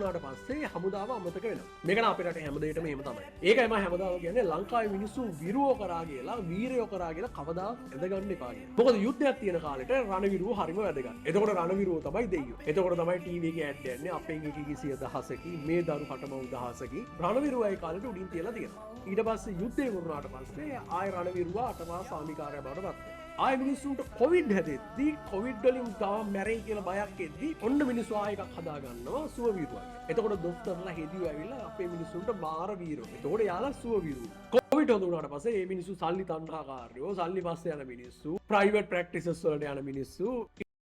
වුණාට පස්සේ හමුදාව අමතක වෙනවා. මේක නම් අපේ රටේ හැමදේටම එහෙම තමයි. ඒකයි මම හැමදාම කියන්නේ ලංකාවේ මිනිස්සු විරුවෝ කරා කියලා, වීරයෝ කරා කියලා කවදාවත් ඇදගන්න එපා කියලා. මොකද යුද්ධයක් තියෙන කාලෙට රණවිරුවෝ හරිම වැදගත්. එතකොට රණවිරුවෝ තමයි දෙයියෝ. එතකොට තමයි ටීවී එකේ ඇඩ් යන්නේ අපෙන් එකකී 100,000කි මේ දරු කටමව් 1000කි. රණවිරුවෝ ඒ කාලෙට උඩින් තියලා තියෙනවා. ඊට පස්සේ යුද්ධය වුණාට පස්සේ ආය රණවිරුවා අටමා සාමිකාරය බවට පත් වෙනවා. ආය මිනිස්සුන්ට කොවිඩ් හැදෙද්දී කොවිඩ් වලින් තව මැරෙයි කියලා බයක් එද්දී ඔන්න මිනිස්සු ආය එකක් හදා ගන්නවා සුව වීරුවක්. එතකොට දොස්තරලා හෙදියෝ ඇවිල්ලා අපේ මිනිස්සුන්ට මාර වීරෝ. එතකොට යාලා සුව වීරුවෝ. කොවිඩ් හොඳ වුණාට පස්සේ මේ මිනිස්සු සල්ලි තණ්හාකාරයෝ, සල්ලි පස්සේ යන මිනිස්සු, ප්‍රයිවට් ප්‍රැක්ටිසස් වලට යන මිනිස්සු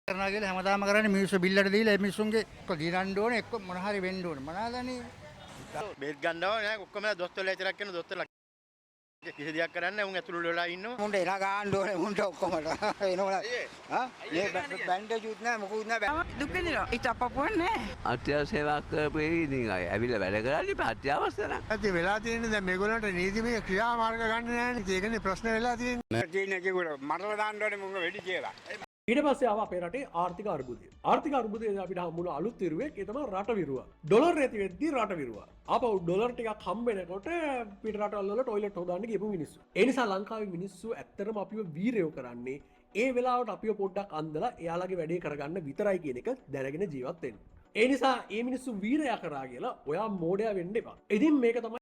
කරනවා කියලා හැමදාම කරන්නේ මිනිස්සු බිල්ලට දීලා මේ මිනිස්සුන්ගේ එක්ක දිනන්න ඕනේ එක්ක මොන හරි වෙන්න ඕනේ. මොනවාදනේ? බෙහෙත් ගන්නව නෑ ඔක්කොම දොස්තරලා ඉතරක් කරන දොස්තරලා කිසි දෙයක් කරන්නේ උන් ඇතුළු වෙලා ඉන්නවා. මුන්ට එලා ගන්න ඕනේ මුන්ට ඔක්කොමට. එනවල ආ මේ බැන්ඩේජ් උත් නෑ මොකුත් නෑ. දුක් වෙනවා. ඊට අපපුවක් නෑ. අත්‍යවශ්‍ය සේවාවක් කරපු ඉතින් අය ඇවිල්ලා වැඩ කරන්නේ අත්‍යවශ්‍ය නම්. ඇයි වෙලා තියෙන්නේ දැන් මේගොල්ලන්ට නීතිමය ක්‍රියාමාර්ග ගන්න නෑනේ. ඒකනේ ප්‍රශ්න වෙලා තියෙන්නේ. තියෙන්නේ කිව්වොත් මරලා දාන්න ඕනේ මුංග වෙඩි කියලා. ඊට පස්සේ ආව අපේ රටේ ආර්ථික අර්බුදය. ආර්ථික අර්බුදයෙන් අපිට හම්බුන අලුත් විරුවෙක් ඒ තමයි රට විරුවා. ඩොලර් ඇති වෙද්දී රට විරුවා. ආපහු ඩොලර් ටිකක් හම්බ වෙනකොට පිට රටවල් වල টয়ලට් හොදන්න ගියපු මිනිස්සු. ඒ නිසා ලංකාවේ මිනිස්සු ඇත්තටම අපිව වීරයෝ කරන්නේ ඒ වෙලාවට අපිව පොඩ්ඩක් අන්දලා එයාලගේ වැඩේ කරගන්න විතරයි කියන එක දැනගෙන ජීවත් වෙන්න. ඒ නිසා මේ මිනිස්සු වීරයා කරා කියලා ඔයා මෝඩයා වෙන්න එපා. ඉතින් මේක තමයි